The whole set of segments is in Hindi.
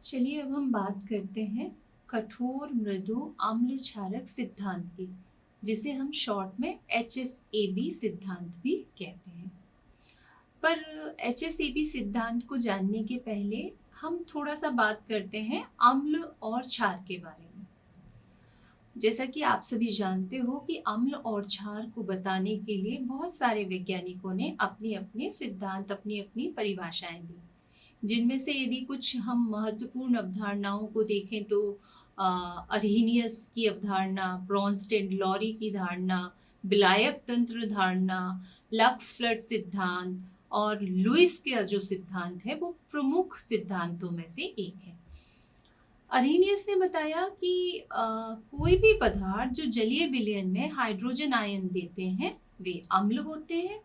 चलिए अब हम बात करते हैं कठोर मृदु अम्ल क्षारक सिद्धांत की, जिसे हम शॉर्ट में HSAB सिद्धांत भी कहते हैं। पर HSAB सिद्धांत को जानने के पहले हम थोड़ा सा बात करते हैं अम्ल और क्षार के बारे में। जैसा कि आप सभी जानते हो कि अम्ल और क्षार को बताने के लिए बहुत सारे वैज्ञानिकों ने अपने अपने सिद्धांत, अपनी अपनी परिभाषाएं दी, जिनमें से यदि कुछ हम महत्वपूर्ण अवधारणाओं को देखें तो अरहीनियस की अवधारणा, ब्रोंस्टेड लॉरी की धारणा, विलायक तंत्र धारणा, लक्स फ्लड सिद्धांत और लुईस का जो सिद्धांत है वो प्रमुख सिद्धांतों में से एक है। अरहीनियस ने बताया कि कोई भी पदार्थ जो जलीय विलयन में हाइड्रोजन आयन देते हैं वे अम्ल होते हैं,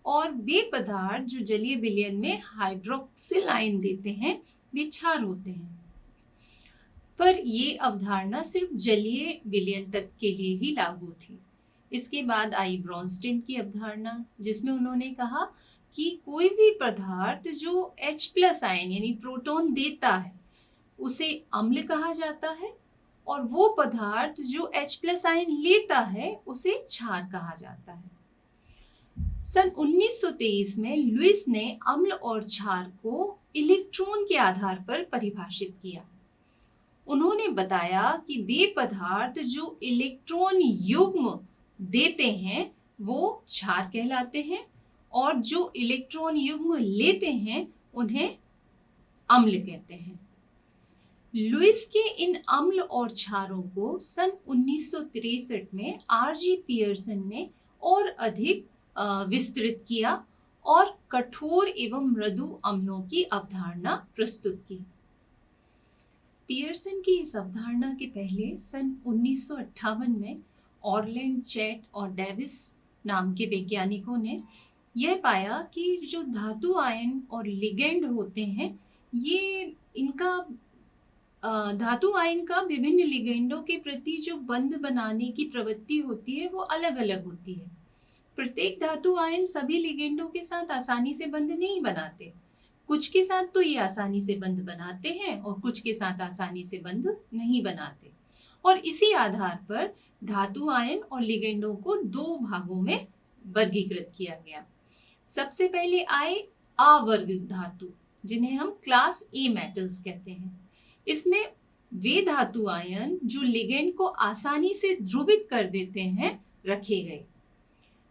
और वे पदार्थ जो जलीय विलयन में हाइड्रोक्सिल आयन देते हैं वे क्षार होते हैं। पर ये अवधारणा सिर्फ जलीय विलयन तक के लिए ही लागू थी। इसके बाद आई ब्रोंस्टेड की अवधारणा, जिसमें उन्होंने कहा कि कोई भी पदार्थ जो H+ आयन यानी प्रोटॉन देता है उसे अम्ल कहा जाता है, और वो पदार्थ जो H+ आयन लेता है उसे क्षार कहा जाता है। सन 1923 में लुईस ने अम्ल और क्षार को इलेक्ट्रॉन के आधार पर परिभाषित किया। उन्होंने बताया कि वे पदार्थ जो इलेक्ट्रॉन युग्म देते हैं वो क्षार कहलाते हैं, और जो इलेक्ट्रॉन युग्म लेते हैं उन्हें अम्ल कहते हैं। लुईस के इन अम्ल और क्षारों को सन 1963 में R.G. पियर्सन ने और अधिक विस्तृत किया और कठोर एवं मृदु अम्लों की अवधारणा प्रस्तुत की। पियर्सन की इस अवधारणा के पहले सन 1958 में ऑरलैंड, चैट और डेविस नाम के वैज्ञानिकों ने यह पाया कि जो धातु आयन और लिगेंड होते हैं, ये इनका धातु आयन का विभिन्न लिगेंडों के प्रति जो बंध बनाने की प्रवृत्ति होती है वो अलग अलग होती है। प्रत्येक धातु आयन सभी लिगेंडों के साथ आसानी से बंध नहीं बनाते। कुछ के साथ तो ये आसानी से बंध बनाते हैं और कुछ के साथ आसानी से बंध नहीं बनाते, और इसी आधार पर धातु आयन और लिगेंडों को दो भागों में वर्गीकृत किया गया। सबसे पहले आए अवर्ग धातु, जिन्हें हम क्लास ए मेटल्स कहते हैं। इसमें वे धातु आयन जो लिगेंड को आसानी से ध्रुवित कर देते हैं रखे गए,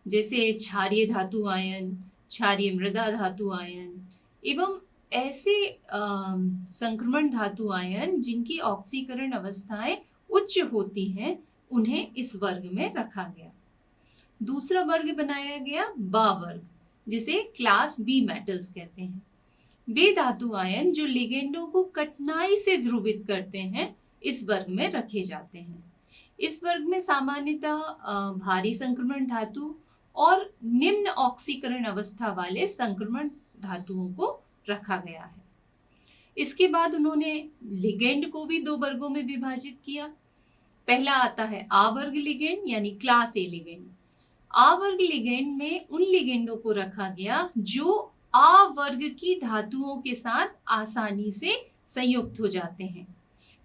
जैसे क्षारीय धातु आयन, क्षारीय मृदा धातु आयन एवं ऐसे संक्रमण धातु आयन जिनकी ऑक्सीकरण अवस्थाएं उच्च होती हैं, उन्हें इस वर्ग में रखा गया। दूसरा वर्ग बनाया गया बा वर्ग, जिसे क्लास बी मेटल्स कहते हैं। वे धातु आयन जो लिगेंडों को कठिनाई से ध्रुवित करते हैं इस वर्ग में रखे जाते हैं। इस वर्ग में सामान्यतः भारी संक्रमण धातु और निम्न ऑक्सीकरण अवस्था वाले संक्रमण धातुओं को रखा गया है। इसके बाद उन्होंने लिगेंड को भी दो वर्गों में विभाजित किया। पहला आता है आवर्ग लिगेंड यानी क्लास ए लिगेंड। आवर्ग लिगेंड में उन लिगेंडों को रखा गया जो आ वर्ग की धातुओं के साथ आसानी से संयुक्त हो जाते हैं,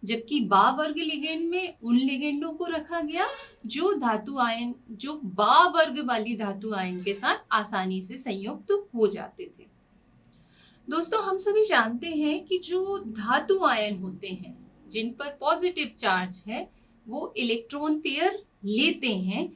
जबकि बा वर्ग लिगेंड में उन लिगेंडों को रखा गया जो धातु आयन जो बा वर्ग वाली धातु आयन के साथ आसानी से संयुक्त हो जाते थे। दोस्तों, हम सभी जानते हैं कि जो धातु आयन होते हैं जिन पर पॉजिटिव चार्ज है वो इलेक्ट्रॉन पेयर लेते हैं,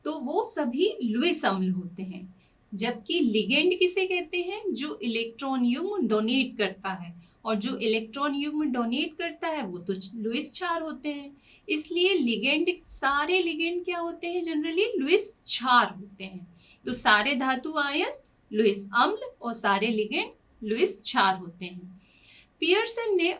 तो वो सभी लुईस अम्ल होते हैं। जबकि लिगेंड किसे कहते हैं? जो इलेक्ट्रॉन युग्म डोनेट करता है, और जो इलेक्ट्रॉन युग्म डोनेट करता है वो तो लुईस क्षार होते हैं। इसलिए लिगेंड, सारे लिगेंड क्या होते हैं? जनरली लुईस क्षार होते हैं। तो सारे धातु आयन लुईस अम्ल और सारे लिगेंड लुईस क्षार होते हैं। पियर्सन ने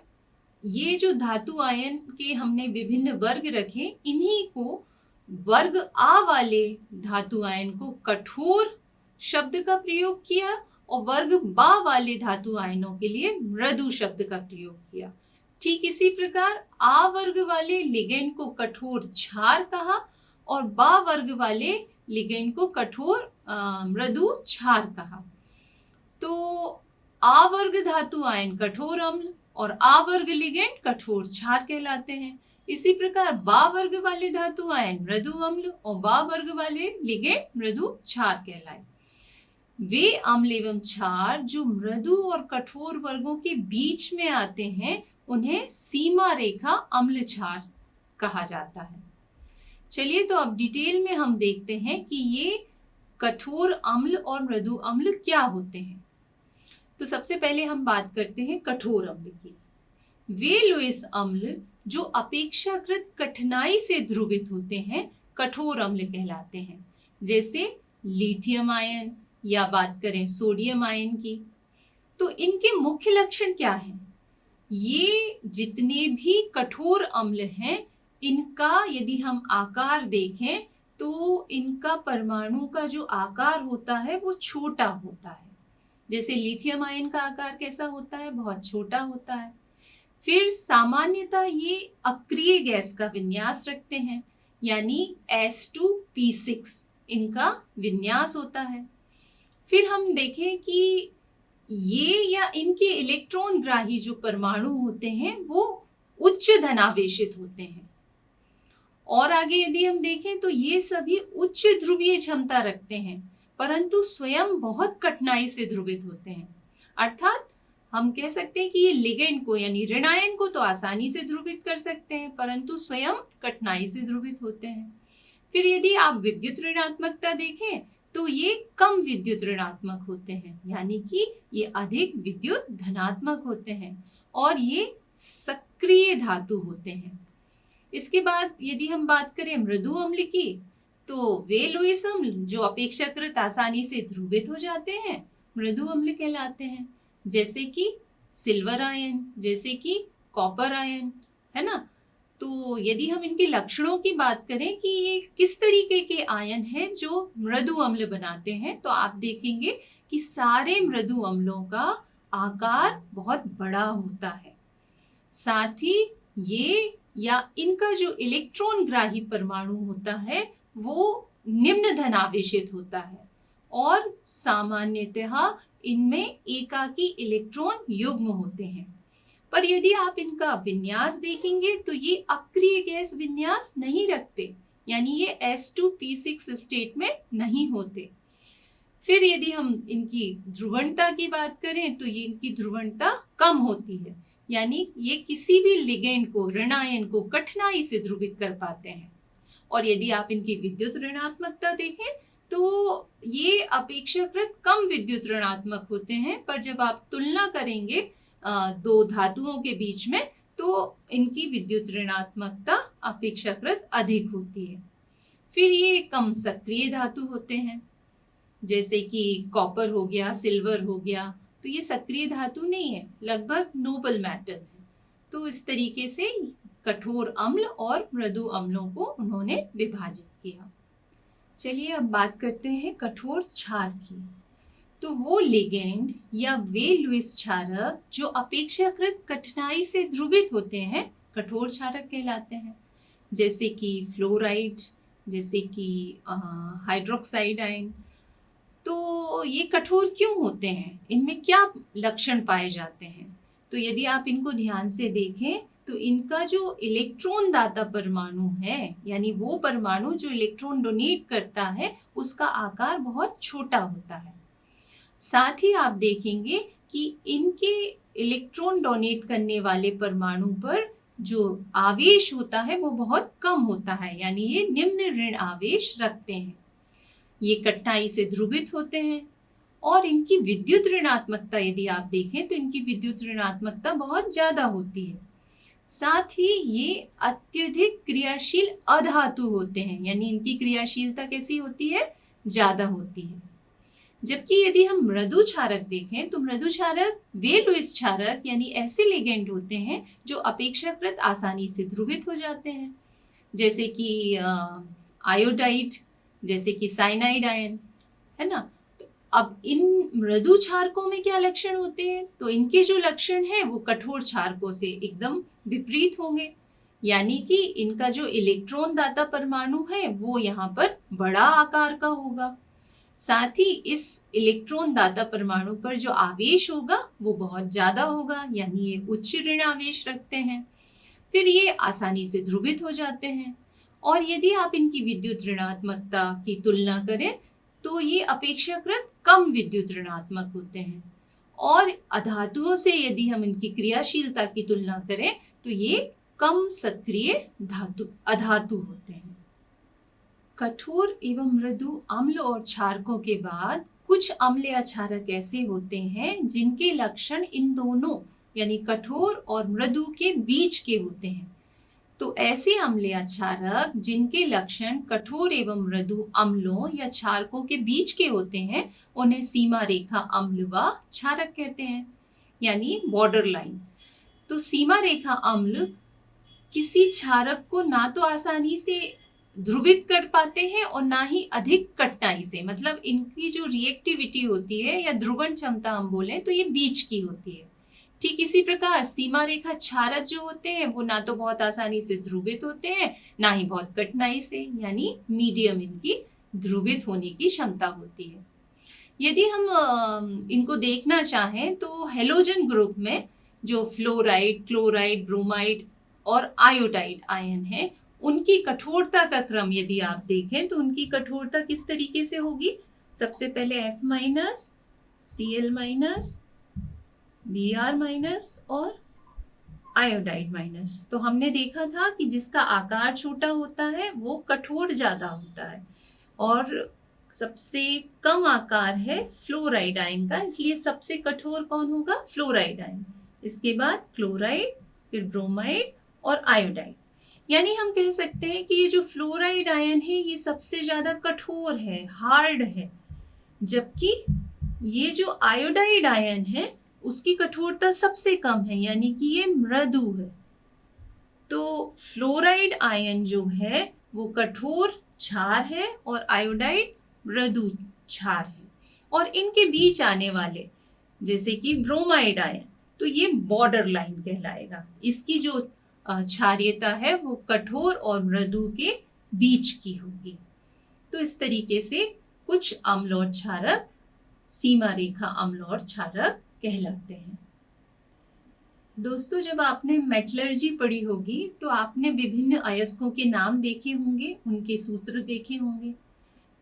ये जो धातु आयन के हमने विभिन्न वर्ग रखे, इन्हीं को वर्ग आ वाले धातु आयन को कठोर शब्द का प्रयोग किया और वर्ग बा वाले धातु आयनों के लिए मृदु शब्द का प्रयोग किया। ठीक इसी प्रकार आ वर्ग वाले लिगेंड को कठोर क्षार कहा और बा वर्ग वाले लिगेंड को कठोर मृदु क्षार कहा। तो आ वर्ग धातु आयन कठोर अम्ल और आ वर्ग लिगेंड कठोर क्षार कहलाते हैं। इसी प्रकार बा वर्ग वाले धातु आयन मृदु अम्ल और बा वर्ग वाले लिगेंड मृदु क्षार कहलाए। वे अम्ल एवं क्षार जो मृदु और कठोर वर्गों के बीच में आते हैं उन्हें सीमा रेखा अम्ल क्षार कहा जाता है। चलिए तो अब डिटेल में हम देखते हैं कि ये कठोर अम्ल और मृदु अम्ल क्या होते हैं। तो सबसे पहले हम बात करते हैं कठोर अम्ल की। वे लुईस अम्ल जो अपेक्षाकृत कठिनाई से ध्रुवित होते हैं कठोर अम्ल कहलाते हैं, जैसे लिथियम आयन या बात करें सोडियम आयन की। तो इनके मुख्य लक्षण क्या हैं? ये जितने भी कठोर अम्ल हैं इनका यदि हम आकार देखें तो इनका परमाणु का जो आकार होता है वो छोटा होता है। जैसे लिथियम आयन का आकार कैसा होता है? बहुत छोटा होता है। फिर सामान्यतः ये अक्रिय गैस का विन्यास रखते हैं, यानी S2P6 इनका विन्यास होता है। फिर हम देखें कि ये या इनके इलेक्ट्रॉन ग्राही जो परमाणु होते हैं वो उच्च धनावेशित होते हैं। और आगे यदि हम देखें तो ये सभी उच्च ध्रुवीय क्षमता रखते हैं, परंतु स्वयं बहुत कठिनाई से ध्रुवित होते हैं। अर्थात हम कह सकते हैं कि ये लिगेंड को यानी ऋणायन को तो आसानी से ध्रुवित कर सकते हैं, परंतु स्वयं कठिनाई से ध्रुवित होते हैं। फिर यदि आप विद्युत ऋणात्मकता देखें तो ये कम विद्युत ऋणात्मक होते हैं, यानी कि ये अधिक विद्युत धनात्मक होते हैं और ये सक्रिय धातु होते हैं। इसके बाद यदि हम बात करें मृदु अम्ल की तो वे लुईस अम्ल जो अपेक्षाकृत आसानी से ध्रुवित हो जाते हैं मृदु अम्ल कहलाते हैं, जैसे कि सिल्वर आयन, जैसे कि कॉपर आयन, है ना। तो यदि हम इनके लक्षणों की बात करें कि ये किस तरीके के आयन हैं जो मृदु अम्ल बनाते हैं, तो आप देखेंगे कि सारे मृदु अम्लों का आकार बहुत बड़ा होता है। साथ ही ये या इनका जो इलेक्ट्रॉन ग्राही परमाणु होता है वो निम्न धनावेशित होता है और सामान्यतः इनमें एकाकी इलेक्ट्रॉन युग्म होते हैं। पर यदि आप इनका विन्यास देखेंगे तो ये अक्रिय गैस विन्यास नहीं रखते, यानी ये S2P6 स्टेट में नहीं होते। फिर यदि हम इनकी ध्रुवणता की बात करें तो ये इनकी ध्रुवणता कम होती है, यानी ये किसी भी लिगेंड को ऋणायन को कठिनाई से ध्रुवित कर पाते हैं। और यदि आप इनकी विद्युत ऋणात्मकता देखें तो ये अपेक्षाकृत कम विद्युत ऋणात्मक होते हैं, पर जब आप तुलना करेंगे दो धातुओं के बीच में तो इनकी विद्युत ऋणात्मकता अपेक्षाकृत अधिक होती है। फिर ये कम सक्रिय धातु होते हैं, जैसे कि कॉपर हो गया, सिल्वर हो गया, तो ये सक्रिय धातु नहीं है, लगभग नोबल मेटल है। तो इस तरीके से कठोर अम्ल और मृदु अम्लों को उन्होंने विभाजित किया। चलिए अब बात करते हैं कठोर क्षार की। तो वो लिगेंड या वे लुईस क्षारक जो अपेक्षाकृत कठिनाई से ध्रुवित होते हैं कठोर क्षारक कहलाते हैं, जैसे कि फ्लोराइड, जैसे कि हाइड्रोक्साइड आयन। तो ये कठोर क्यों होते हैं? इनमें क्या लक्षण पाए जाते हैं? तो यदि आप इनको ध्यान से देखें तो इनका जो इलेक्ट्रॉन दाता परमाणु है, यानी वो परमाणु जो इलेक्ट्रॉन डोनेट करता है, उसका आकार बहुत छोटा होता है। साथ ही आप देखेंगे कि इनके इलेक्ट्रॉन डोनेट करने वाले परमाणु पर जो आवेश होता है वो बहुत कम होता है, यानी ये निम्न ऋण आवेश रखते हैं। ये कठिनाई से ध्रुवित होते हैं और इनकी विद्युत ऋणात्मकता यदि आप देखें तो इनकी विद्युत ऋणात्मकता बहुत ज्यादा होती है। साथ ही ये अत्यधिक क्रियाशील अधातु होते हैं, यानी इनकी क्रियाशीलता कैसी होती है? ज्यादा होती है। जबकि यदि हम मृदु क्षारक देखें तो मृदु क्षारक वे लुईस क्षारक यानी ऐसे लिगेंड होते हैं जो अपेक्षाकृत आसानी से ध्रुवित हो जाते हैं, जैसे कि आयोडाइड, जैसे कि साइनाइड आयन, है ना। तो अब इन मृदु क्षारकों में क्या लक्षण होते हैं? तो इनके जो लक्षण हैं वो कठोर क्षारकों से एकदम विपरीत होंगे, यानी कि इनका जो इलेक्ट्रॉन दाता परमाणु है वो यहाँ पर बड़ा आकार का होगा। साथ ही इस इलेक्ट्रॉन दाता परमाणु पर जो आवेश होगा वो बहुत ज्यादा होगा, यानी ये उच्च ऋण आवेश रखते हैं। फिर ये आसानी से ध्रुवित हो जाते हैं। और यदि आप इनकी विद्युत ऋणात्मकता की तुलना करें तो ये अपेक्षाकृत कम विद्युत ऋणात्मक होते हैं। और अधातुओं से यदि हम इनकी क्रियाशीलता की तुलना करें तो ये कम सक्रिय अधातु होते हैं। कठोर एवं मृदु अम्ल और क्षारकों के बाद कुछ अम्ल या क्षारक ऐसे होते हैं जिनके लक्षण इन दोनों यानी कठोर और मृदु के बीच के होते हैं। तो ऐसे अम्ल या क्षारक जिनके लक्षण कठोर एवं मृदु अम्लों या क्षारकों के बीच के होते हैं उन्हें सीमा रेखा अम्ल व क्षारक कहते हैं, यानी बॉर्डर लाइन। तो सीमा रेखा अम्ल किसी क्षारक को ना तो आसानी से ध्रुवित कर पाते हैं और ना ही अधिक कठिनाई से, मतलब इनकी जो रिएक्टिविटी होती है या ध्रुवण क्षमता हम बोलें तो ये बीच की होती है। ठीक इसी प्रकार सीमा रेखा क्षारक जो होते हैं वो ना तो बहुत आसानी से ध्रुवित होते हैं ना ही बहुत कठिनाई से, यानी मीडियम इनकी ध्रुवित होने की क्षमता होती है। यदि हम इनको देखना चाहें तो हेलोजन ग्रुप में जो फ्लोराइड, क्लोराइड, ब्रोमाइड और आयोडाइड आयन है उनकी कठोरता का क्रम यदि आप देखें तो उनकी कठोरता किस तरीके से होगी। सबसे पहले F minus, Cl minus, Br minus और आयोडाइड माइनस। तो हमने देखा था कि जिसका आकार छोटा होता है वो कठोर ज्यादा होता है और सबसे कम आकार है फ्लोराइड आयन का, इसलिए सबसे कठोर कौन होगा, फ्लोराइड आयन। इसके बाद क्लोराइड, फिर ब्रोमाइड और आयोडाइड। यानी हम कह सकते हैं कि ये जो फ्लोराइड आयन है ये सबसे ज्यादा कठोर है, हार्ड है, जबकि ये जो आयोडाइड आयन है उसकी कठोरता सबसे कम है, यानी कि ये मृदु है। तो फ्लोराइड आयन जो है वो कठोर क्षार है और आयोडाइड मृदु क्षार है। और इनके बीच आने वाले जैसे कि ब्रोमाइड आयन तो ये बॉर्डर लाइन कहलाएगा। इसकी जो क्षारीयता है वो कठोर और मृदु के बीच की होगी। तो इस तरीके से कुछ अम्ल और क्षारक सीमा रेखा अम्ल और क्षारक कहलाते हैं। दोस्तों, जब आपने मेटलर्जी पढ़ी होगी तो आपने विभिन्न अयस्कों के नाम देखे होंगे, उनके सूत्र देखे होंगे।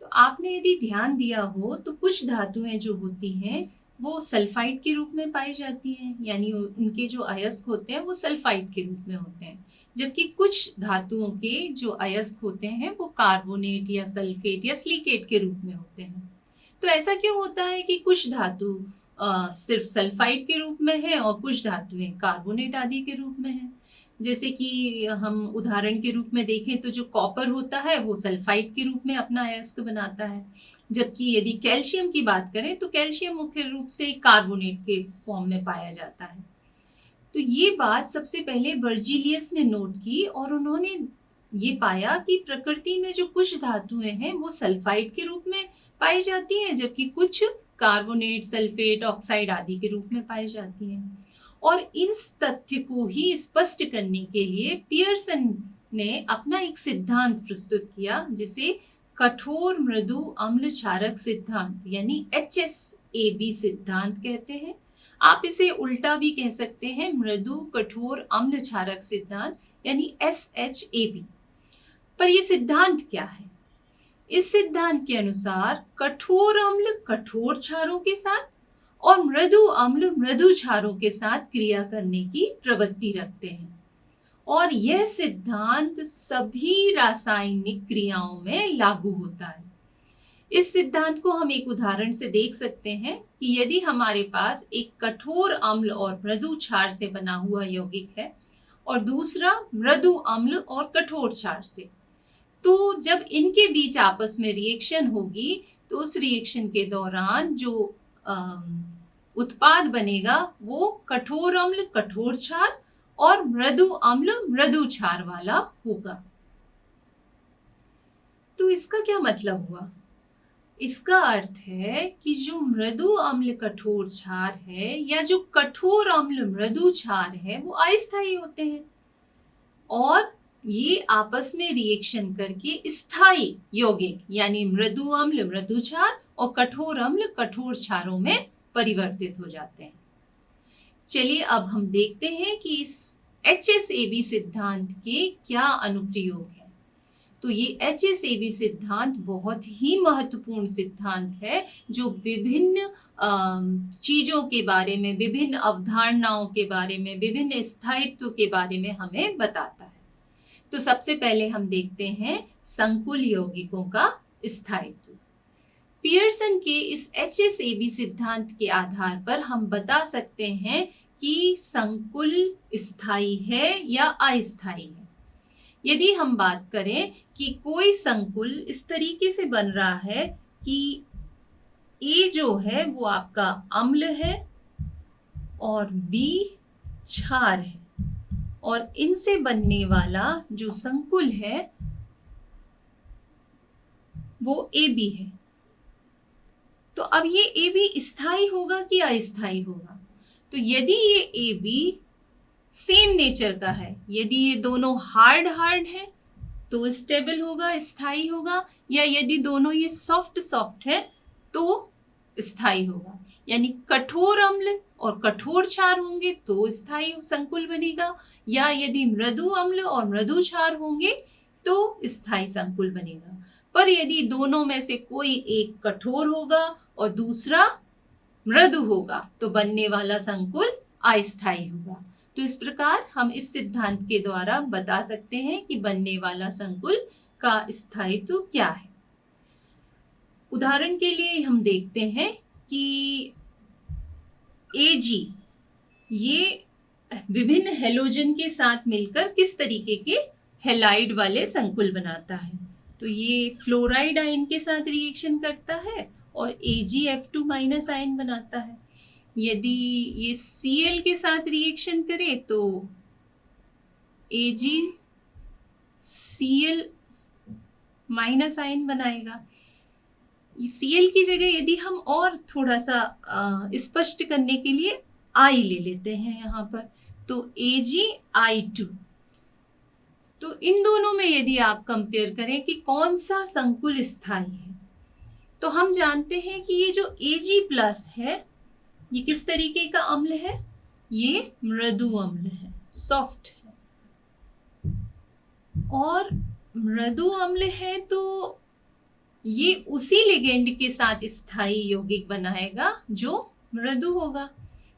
तो आपने यदि ध्यान दिया हो तो कुछ धातुएं जो होती हैं वो सल्फाइड के रूप में पाई जाती हैं, यानी उनके जो अयस्क होते हैं वो सल्फाइड के रूप में होते हैं, जबकि कुछ धातुओं के जो अयस्क होते हैं वो कार्बोनेट या सल्फेट या सिलिकेट के रूप में होते हैं। तो ऐसा क्यों होता है कि कुछ धातु सिर्फ सल्फाइड के रूप में है और कुछ धातुएं कार्बोनेट आदि के रूप में है। जैसे कि हम उदाहरण के रूप में देखें तो जो कॉपर होता है वो सल्फाइड के रूप में अपना अयस्क बनाता है, जबकि यदि कैल्शियम की बात करें तो कैल्शियम मुख्य रूप से कार्बोनेट के फॉर्म में पाया जाता है। तो ये बात सबसे पहले बर्जीलियस ने नोट की और उन्होंने ये पाया कि प्रकृति में जो कुछ धातुएं हैं वो सल्फाइड के रूप में पाई जाती हैं, जबकि कुछ कार्बोनेट, सल्फेट, ऑक्साइड आदि के रूप में पाई जाती हैं। और इस तथ्य को ही स्पष्ट करने के लिए पियर्सन ने अपना एक सिद्धांत प्रस्तुत किया जिसे कठोर मृदु अम्ल क्षारक सिद्धांत यानी HSAB सिद्धांत कहते हैं। आप इसे उल्टा भी कह सकते हैं, मृदु कठोर अम्ल क्षारक सिद्धांत यानी SHAB। पर यह सिद्धांत क्या है? इस सिद्धांत के अनुसार कठोर अम्ल कठोर क्षारों के साथ और मृदु अम्ल मृदु क्षारों के साथ क्रिया करने की प्रवृत्ति रखते हैं और यह सिद्धांत सभी रासायनिक क्रियाओं में लागू होता है। इस सिद्धांत को हम एक उदाहरण से देख सकते हैं कि यदि हमारे पास एक कठोर अम्ल और मृदु क्षार से बना हुआ यौगिक है और दूसरा मृदु अम्ल और कठोर क्षार से, तो जब इनके बीच आपस में रिएक्शन होगी तो उस रिएक्शन के दौरान जो उत्पाद बनेगा वो कठोर अम्ल कठोर क्षार और मृदु अम्ल मृदु क्षार वाला होगा। तो इसका क्या मतलब हुआ? इसका अर्थ है कि जो मृदु अम्ल कठोर क्षार है या जो कठोर अम्ल मृदु क्षार है वो अस्थायी होते हैं और ये आपस में रिएक्शन करके स्थायी यौगिक यानी मृदु अम्ल मृदु क्षार और कठोर अम्ल कठोर क्षारों में परिवर्तित हो जाते हैं। चलिए अब हम देखते हैं कि इस HSAB सिद्धांत के क्या अनुप्रयोग हैं। तो ये HSAB सिद्धांत बहुत ही महत्वपूर्ण सिद्धांत है जो विभिन्न चीजों के बारे में, विभिन्न अवधारणाओं के बारे में, विभिन्न स्थायित्व के बारे में हमें बताता है। तो सबसे पहले हम देखते हैं संकुल यौगिकों का स्थायित्व। पियर्सन के इस HSAB सिद्धांत के आधार पर हम बता सकते हैं कि संकुल स्थायी है या अस्थायी है। यदि हम बात करें कि कोई संकुल इस तरीके से बन रहा है कि A जो है वो आपका अम्ल है और B क्षार है और इनसे बनने वाला जो संकुल है वो AB है, तो अब ये AB स्थायी होगा कि अस्थायी होगा? तो यदि ये AB सेम नेचर का है, यदि ये दोनों हार्ड है तो स्टेबल होगा, स्थायी होगा, या यदि दोनों ये सॉफ्ट है तो स्थायी होगा। यानी कठोर अम्ल और कठोर क्षार होंगे तो स्थायी संकुल बनेगा, या यदि मृदु अम्ल और मृदु क्षार होंगे तो स्थायी संकुल बनेगा। पर यदि दोनों में से कोई एक कठोर होगा और दूसरा मृदु होगा तो बनने वाला संकुल अस्थायी होगा। तो इस प्रकार हम इस सिद्धांत के द्वारा बता सकते हैं कि बनने वाला संकुल का स्थायित्व क्या है। उदाहरण के लिए हम देखते हैं कि Ag ये विभिन्न हेलोजन के साथ मिलकर किस तरीके के हेलाइड वाले संकुल बनाता है। तो ये फ्लोराइड आयन के साथ रिएक्शन करता है और AgF2- आयन बनाता है। यदि ये Cl के साथ रिएक्शन करे तो AgCl- आयन बनाएगा। Cl की जगह यदि हम और थोड़ा सा स्पष्ट करने के लिए I ले लेते हैं यहाँ पर, तो AgI2। तो इन दोनों में यदि आप कंपेयर करें कि कौन सा संकुल स्थायी है, तो हम जानते हैं कि ये जो Ag+ है ये किस तरीके का अम्ल है? ये मृदु अम्ल है, सॉफ्ट है। और मृदु अम्ल है तो ये उसी लिगेंड के साथ स्थायी यौगिक बनाएगा जो मृदु होगा।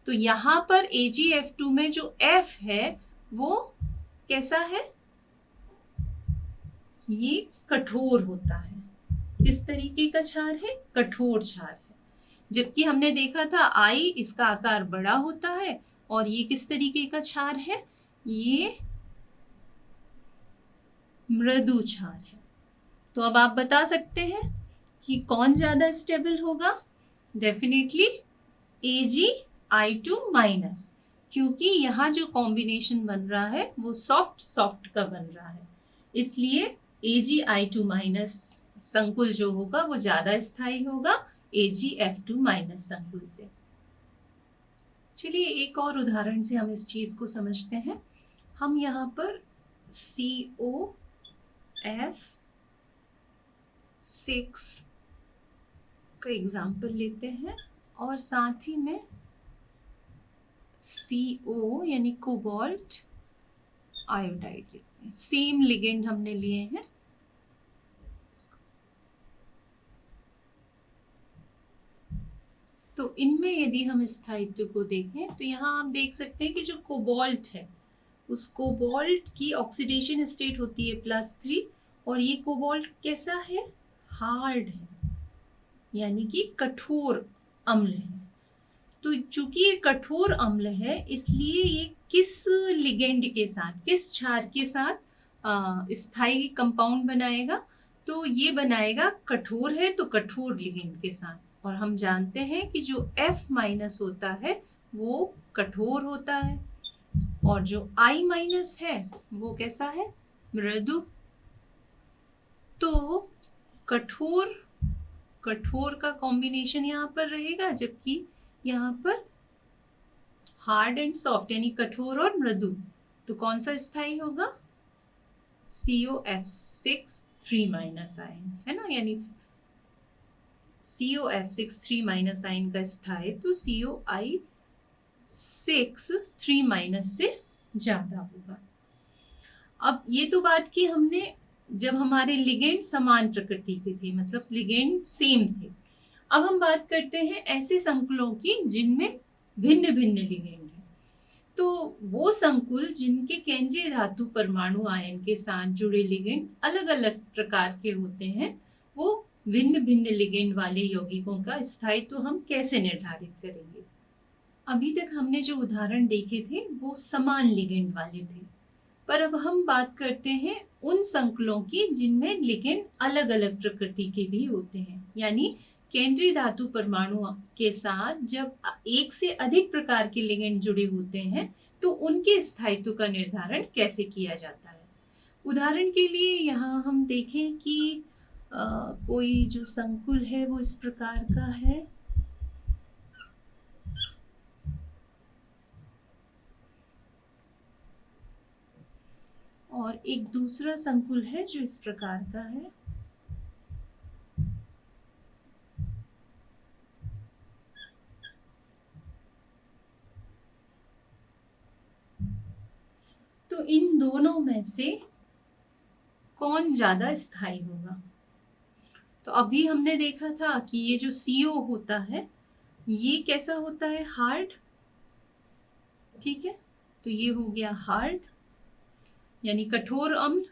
तो यहाँ पर AgF2 में जो F है वो कैसा है? ये कठोर होता है। किस तरीके का क्षार है? कठोर क्षार है। जबकि हमने देखा था I इसका आकार बड़ा होता है और ये किस तरीके का क्षार है? ये मृदु क्षार है। तो अब आप बता सकते हैं कि कौन ज्यादा स्टेबल होगा? डेफिनेटली AgI2-, क्योंकि यहाँ जो कॉम्बिनेशन बन रहा है वो सॉफ्ट का बन रहा है, इसलिए AgI2- संकुल जो होगा वो ज्यादा स्थायी होगा AgF2- संकुल से। चलिए एक और उदाहरण से हम इस चीज को समझते हैं। हम यहाँ पर COF6 का एग्जाम्पल लेते हैं और साथ ही में CO यानी कोबाल्ट आयोडाइड लेते हैं। सेम लिगेंड हमने लिए हैं। तो इनमें यदि हम स्थायित्व को देखें तो यहाँ आप देख सकते हैं कि जो कोबाल्ट है उस कोबाल्ट की ऑक्सीडेशन स्टेट होती है +3 और ये कोबाल्ट कैसा है? हार्ड है, यानी कि कठोर अम्ल है। तो चूंकि ये कठोर अम्ल है इसलिए ये किस लिगेंड के साथ, किस क्षार के साथ स्थायी कंपाउंड बनाएगा? तो ये बनाएगा, कठोर है तो कठोर लिगेंड के साथ। और हम जानते हैं कि जो F- होता है वो कठोर होता है और जो I- है वो कैसा है? मृदु। तो कठोर का कॉम्बिनेशन यहाँ पर रहेगा, जबकि यहाँ पर हार्ड एंड सॉफ्ट यानी कठोर और मृदु। तो कौन सा स्थायी होगा? COF6 3- आयन है ना, यानी COF6 3- आयन का स्थायित्व COI6 3- से ज्यादा होगा। अब ये तो बात की हमने जब हमारे लिगेंड समान प्रकृति के थे, मतलब लिगेंड सेम थे। अब हम बात करते हैं ऐसे संकुलों की जिनमें भिन्न भिन्न लिगेंड हैं। तो वो संकुल जिनके केंद्रीय धातु परमाणु आयन के साथ जुड़े लिगेंड अलग अलग प्रकार के होते हैं, वो भिन्न भिन्न लिगेंड वाले यौगिकों का स्थायित्व हम कैसे निर्धारित करेंगे। अभी तक हमने जो उदाहरण देखे थे वो समान लिगेंड वाले थे, पर अब हम बात करते हैं उन संकुलों की जिनमें लिगेंड अलग अलग प्रकृति के भी होते हैं। यानी केंद्रीय धातु परमाणु के साथ जब एक से अधिक प्रकार के लिगेंड जुड़े होते हैं तो उनके स्थायित्व का निर्धारण कैसे किया जाता है। उदाहरण के लिए यहाँ हम देखें कि कोई जो संकुल है वो इस प्रकार का है, और एक दूसरा संकुल है जो इस प्रकार का है। तो इन दोनों में से कौन ज्यादा स्थायी होगा। तो अभी हमने देखा था कि ये जो CO होता है ये कैसा होता है, हार्ड, ठीक है। तो ये हो गया हार्ड यानी कठोर अम्ल।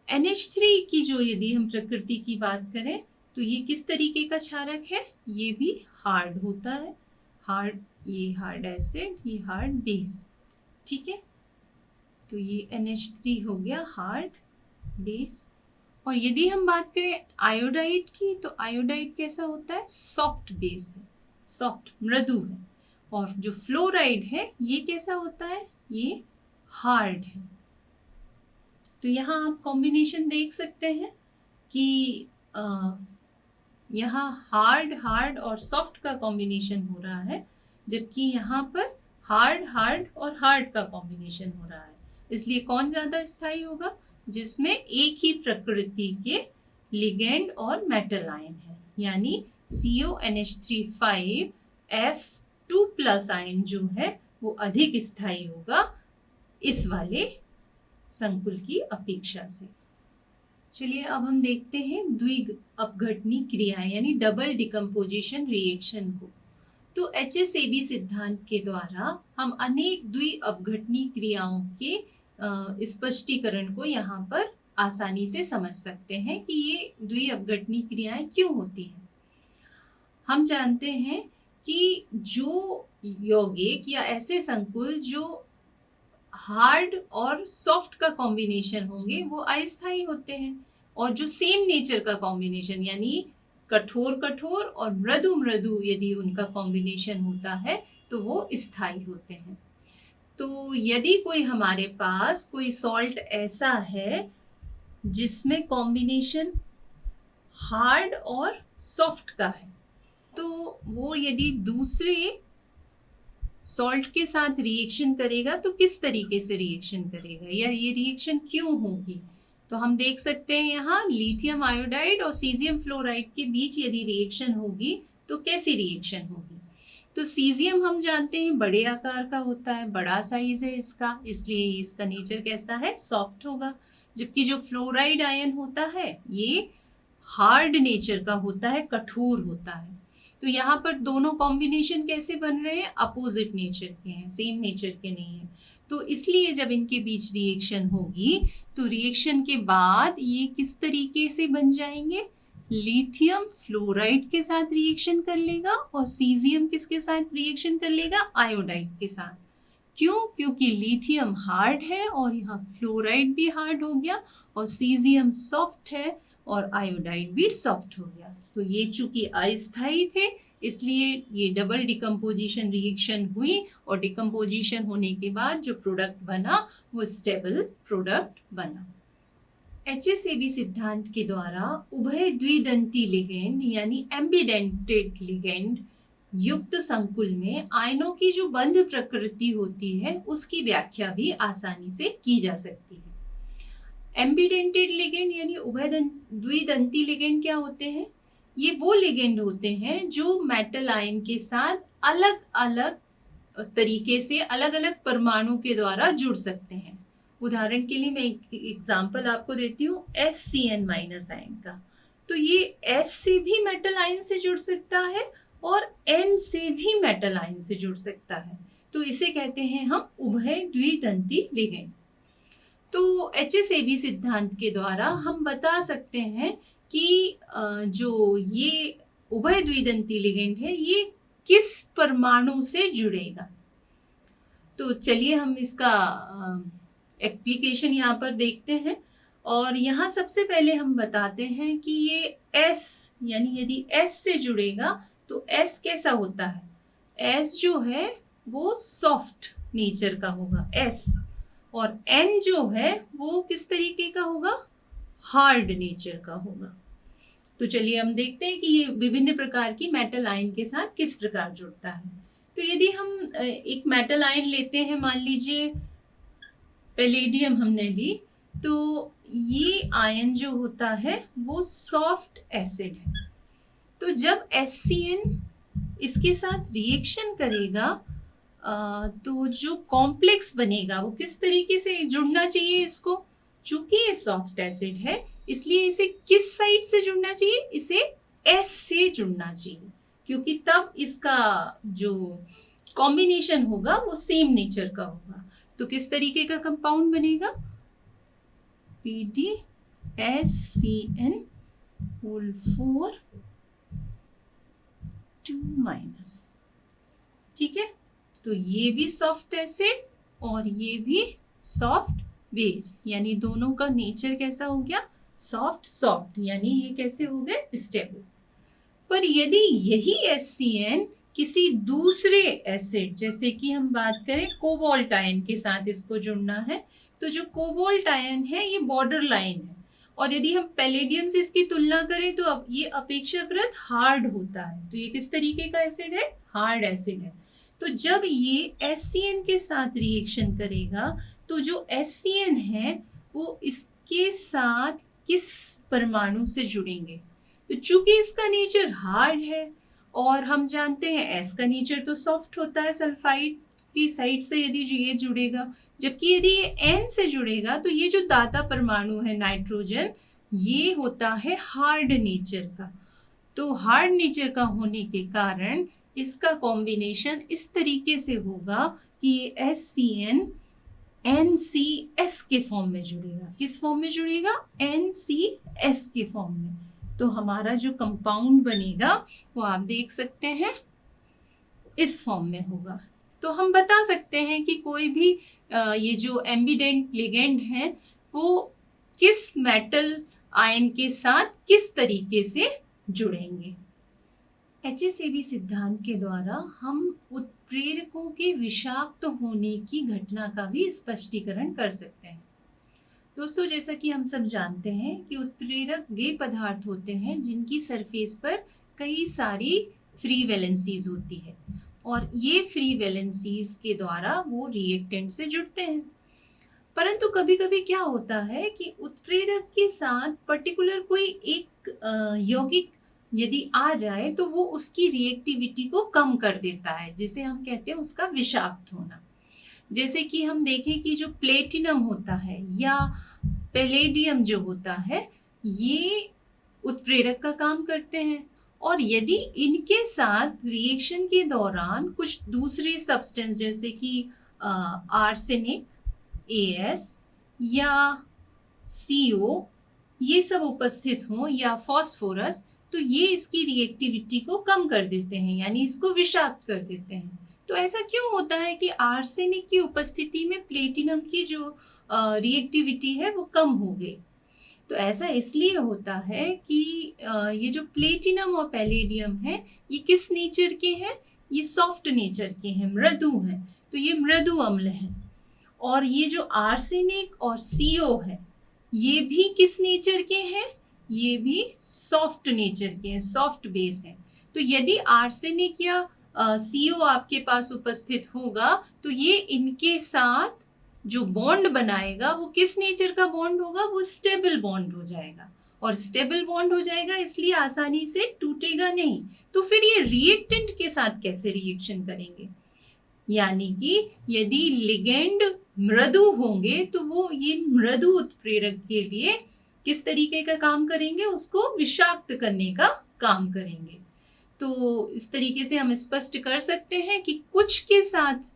NH3 की जो यदि हम प्रकृति की बात करें तो ये किस तरीके का क्षारक है, ये भी हार्ड होता है, हार्ड, ये हार्ड एसिड, ये हार्ड बेस, ठीक है। तो ये NH3 हो गया हार्ड बेस। और यदि हम बात करें आयोडाइड की तो आयोडाइड कैसा होता है, सॉफ्ट बेस है, सॉफ्ट मृदु है। और जो फ्लोराइड है ये कैसा होता है, ये हार्ड है। तो यहाँ आप कॉम्बिनेशन देख सकते हैं कि यहाँ हार्ड हार्ड और सॉफ्ट का कॉम्बिनेशन हो रहा है, जबकि यहाँ पर हार्ड हार्ड और हार्ड का कॉम्बिनेशन हो रहा है। इसलिए कौन ज्यादा स्थायी होगा, जिसमें एक ही प्रकृति के लिगेंड और मेटल आयन है, यानी CONH3 5F2+ आयन जो है वो अधिक स्थायी होगा इस वाले संकुल की अपेक्षा से। चलिए अब हम देखते हैं द्विअपघटनी क्रिया यानी डबल डिकम्पोजिशन रिएक्शन को। तो HSAB सिद्धांत के द्वारा हम अनेक द्विअपघटनी क्रियाओं के स्पष्टीकरण को यहाँ पर आसानी से समझ सकते हैं कि ये द्विअपघटनी क्रियाएं क्यों होती हैं। हम जानते हैं कि जो यौगिक या ऐसे संकुल जो हार्ड और सॉफ्ट का कॉम्बिनेशन होंगे वो अस्थायी होते हैं, और जो सेम नेचर का कॉम्बिनेशन यानी कठोर कठोर और मृदु मृदु यदि उनका कॉम्बिनेशन होता है तो वो स्थायी होते हैं। तो यदि कोई हमारे पास कोई सॉल्ट ऐसा है जिसमें कॉम्बिनेशन हार्ड और सॉफ्ट का है, तो वो यदि दूसरे सॉल्ट के साथ रिएक्शन करेगा तो किस तरीके से रिएक्शन करेगा या ये रिएक्शन क्यों होगी। तो हम देख सकते हैं यहाँ लिथियम आयोडाइड और सीजियम फ्लोराइड के बीच यदि रिएक्शन होगी तो कैसी रिएक्शन होगी। तो सीजियम हम जानते हैं बड़े आकार का होता है, बड़ा साइज है इसका, इसलिए इसका नेचर कैसा है, सॉफ्ट होगा। जबकि जो फ्लोराइड आयन होता है ये हार्ड नेचर का होता है, कठोर होता है। तो यहाँ पर दोनों कॉम्बिनेशन कैसे बन रहे हैं, अपोजिट नेचर के हैं, सेम नेचर के नहीं है। तो इसलिए जब इनके बीच रिएक्शन होगी तो रिएक्शन के बाद ये किस तरीके से बन जाएंगे, लिथियम फ्लोराइड के साथ रिएक्शन कर लेगा और सीजियम किसके साथ रिएक्शन कर लेगा, आयोडाइड के साथ। क्यों, क्योंकि लिथियम हार्ड है और यहाँ फ्लोराइड भी हार्ड हो गया और सीजियम सॉफ्ट है और आयोडाइड भी सॉफ्ट हो गया। तो ये चूंकि अस्थायी थे इसलिए ये डबल डिकम्पोजिशन रिएक्शन हुई और डिकम्पोजिशन होने के बाद जो प्रोडक्ट बना वो स्टेबल प्रोडक्ट बना। HSAB सिद्धांत के द्वारा उभय द्विदंती लिगेंड यानी एम्बिडेंटेड लिगेंड युक्त संकुल में आयनों की जो बंध प्रकृति होती है उसकी व्याख्या भी आसानी से की जा सकती है। एम्बिडेंटेड लिगेंड यानी द्विदंती लिगेंड क्या होते हैं? ये वो लिगेंड होते हैं जो मेटल आयन के साथ अलग अलग तरीके से अलग अलग परमाणु के द्वारा जुड़ सकते हैं। उदाहरण के लिए मैं एक एग्जांपल आपको देती हूँ SCN- आयन का। तो ये S से भी मेटल आयन से जुड़ सकता है और N से भी मेटल आयन से जुड़ सकता है। तो इसे कहते हैं हम उभय द्विदंती लिगेंड। तो HSAB सिद्धांत के द्वारा हम बता सकते हैं कि जो ये उभय द्विदंती लिगेंड है ये किस परमाणु से जुड़ेगा। तो चलिए हम इसका एप्लीकेशन यहाँ पर देखते हैं। और यहाँ सबसे पहले हम बताते हैं कि ये S यानी यदि S से जुड़ेगा तो S कैसा होता है? S जो है वो सॉफ्ट नेचर का होगा S, और N जो है वो किस तरीके का होगा? हार्ड नेचर का होगा। तो चलिए हम देखते हैं कि ये विभिन्न प्रकार की मेटल आयन के साथ किस प्रकार जुड़ता है। तो यदि हम एक मेटल आयन लेते हैं, मान लीजिए पैलेडियम हमने ली, तो ये आयन जो होता है वो सॉफ्ट एसिड है। तो जब HCN इसके साथ रिएक्शन करेगा तो जो कॉम्प्लेक्स बनेगा वो किस तरीके से जुड़ना चाहिए इसको? चूंकि ये सॉफ्ट एसिड है इसलिए इसे किस साइड से जुड़ना चाहिए? इसे S से जुड़ना चाहिए, क्योंकि तब इसका जो कॉम्बिनेशन होगा वो सेम नेचर का होगा। तो किस तरीके का कंपाउंड बनेगा? PdSCN hole 4 2-। ठीक है, तो ये भी सॉफ्ट एसिड और ये भी सॉफ्ट बेस, यानी दोनों का नेचर कैसा हो गया? सॉफ्ट सॉफ्ट, यानी ये कैसे हो गए? स्टेबल। पर यदि यही HCN किसी दूसरे एसिड, जैसे कि हम बात करें कोबाल्ट आयन के साथ इसको जुड़ना है, तो जो कोबाल्ट आयन है ये बॉर्डर लाइन है, और यदि हम पैलेडियम से इसकी तुलना करें तो अब ये अपेक्षाकृत हार्ड होता है। तो ये किस तरीके का एसिड है? हार्ड एसिड है। तो जब ये HCN के साथ रिएक्शन करेगा तो जो HCN है वो इसके साथ किस परमाणु से जुड़ेंगे? तो चूंकि इसका नेचर हार्ड है और हम जानते हैं S का नेचर तो सॉफ्ट होता है, सल्फाइड की साइड से यदि ये जुड़ेगा, जबकि यदि ये N से जुड़ेगा तो ये जो दाता परमाणु है नाइट्रोजन, ये होता है हार्ड नेचर का। तो हार्ड नेचर का होने के कारण इसका कॉम्बिनेशन इस तरीके से होगा कि ये HCN NCS के फॉर्म में जुड़ेगा। किस फॉर्म में जुड़ेगा? NCS के फॉर्म में। तो हमारा जो कंपाउंड बनेगा वो आप देख सकते हैं इस फॉर्म में होगा। तो हम बता सकते हैं कि कोई भी ये जो एम्बिडेंट लिगेंड है वो किस मेटल आयन के साथ किस तरीके से जुड़ेंगे। HSAB सिद्धांत के द्वारा हम उत्प्रेरकों के विषाक्त होने की घटना का भी स्पष्टीकरण कर सकते हैं। दोस्तों, जैसा कि हम सब जानते हैं कि उत्प्रेरक वे पदार्थ होते हैं जिनकी सरफेस पर कई सारी फ्री वैलेंसीज होती है, और ये फ्री वैलेंसीज के द्वारा वो रिएक्टेंट से जुड़ते हैं। परंतु कभी कभी क्या होता है कि उत्प्रेरक के साथ पर्टिकुलर कोई एक यौगिक यदि आ जाए तो वो उसकी रिएक्टिविटी को कम कर देता है, जिसे हम कहते हैं उसका विषाक्त होना। जैसे कि हम देखें कि जो प्लेटिनम होता है या पैलेडियम जो होता है, ये उत्प्रेरक का काम करते हैं, और यदि इनके साथ रिएक्शन के दौरान कुछ दूसरे सब्सटेंस जैसे कि आर्सेनिक, AS या CO ये सब उपस्थित हों या फास्फोरस, तो ये इसकी रिएक्टिविटी को कम कर देते हैं, यानी इसको विषाक्त कर देते हैं। तो ऐसा क्यों होता है कि आर्सेनिक की उपस्थिति में प्लेटिनम की जो रिएक्टिविटी है वो कम हो गई? तो ऐसा इसलिए होता है कि ये जो प्लेटिनम और पैलेडियम है ये किस नेचर के हैं? ये सॉफ्ट नेचर के हैं, मृदु हैं। तो ये मृदु अम्ल है। और ये जो आर्सेनिक और CO है ये भी किस नेचर के हैं? ये भी सॉफ्ट नेचर के हैं, सॉफ्ट बेस हैं। तो यदि आर्सेनिक या CO आपके पास उपस्थित होगा तो ये इनके साथ जो बॉन्ड बनाएगा वो किस नेचर का बॉन्ड होगा, वो स्टेबल बॉन्ड हो जाएगा, और स्टेबल बॉन्ड हो जाएगा इसलिए आसानी से टूटेगा नहीं। तो फिर ये रिएक्टेंट के साथ कैसे रिएक्शन करेंगे, यानी कि यदि लिगेंड मृदु होंगे तो वो ये मृदु उत्प्रेरक के लिए किस तरीके का काम करेंगे, उसको विषाक्त करने का काम करेंगे। तो इस तरीके से हम स्पष्ट कर सकते हैं कि कुछ के साथ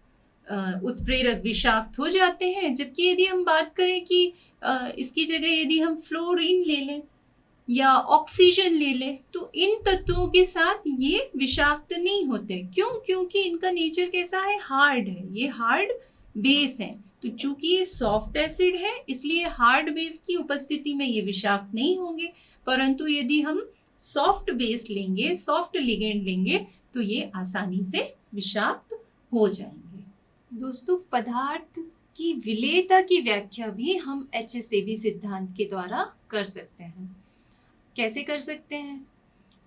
उत्प्रेरक विषाक्त हो जाते हैं, जबकि यदि हम बात करें कि इसकी जगह यदि हम फ्लोरीन ले लें या ऑक्सीजन ले लें तो इन तत्वों के साथ ये विषाक्त नहीं होते। क्यों? क्योंकि इनका नेचर कैसा है, हार्ड है, ये हार्ड बेस है। तो चूंकि ये सॉफ्ट एसिड है इसलिए हार्ड बेस की उपस्थिति में ये विषाक्त नहीं होंगे, परंतु यदि हम सॉफ्ट बेस लेंगे, सॉफ्ट लिगेंड लेंगे तो ये आसानी से विषाक्त हो जाएंगे। दोस्तों, पदार्थ की विलेयता की व्याख्या भी हम HSAB सिद्धांत के द्वारा कर सकते हैं। कैसे कर सकते हैं?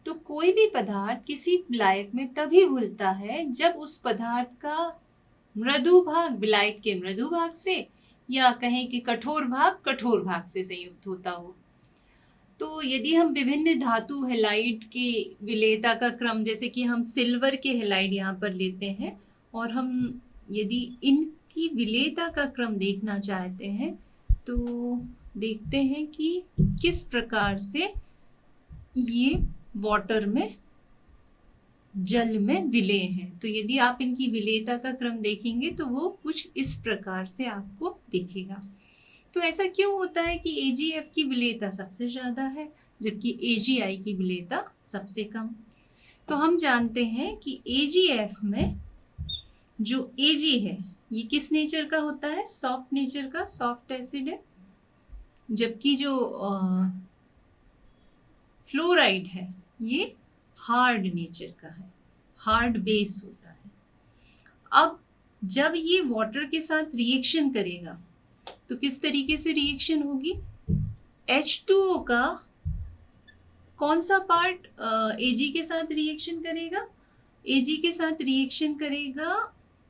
तो कोई भी पदार्थ किसी विलायक में तभी घुलता है जब उस पदार्थ का मृदु भाग विलायक के मृदु भाग से, या कहें कि कठोर भाग से संयुक्त होता हो। तो यदि हम विभिन्न धातु हैलाइड के विलेयता का क्रम, जैसे कि हम सिल्वर के हैलाइड यहाँ पर लेते हैं, और हम यदि इनकी विलेयता का क्रम देखना चाहते हैं तो देखते हैं कि किस प्रकार से ये वाटर में, जल में विलेय हैं। तो यदि आप इनकी विलेयता का क्रम देखेंगे तो वो कुछ इस प्रकार से आपको दिखेगा। तो ऐसा क्यों होता है कि AgF की विलेयता सबसे ज़्यादा है जबकि AgI की विलेयता सबसे कम? तो हम जानते हैं कि AgF में जो Ag है ये किस नेचर का होता है, सॉफ्ट नेचर का, सॉफ्ट एसिड है, जबकि जो फ्लोराइड है ये हार्ड नेचर का है, हार्ड बेस होता है। अब जब ये वाटर के साथ रिएक्शन करेगा तो किस तरीके से रिएक्शन होगी, H2O का कौन सा पार्ट Ag के साथ रिएक्शन करेगा, Ag के साथ रिएक्शन करेगा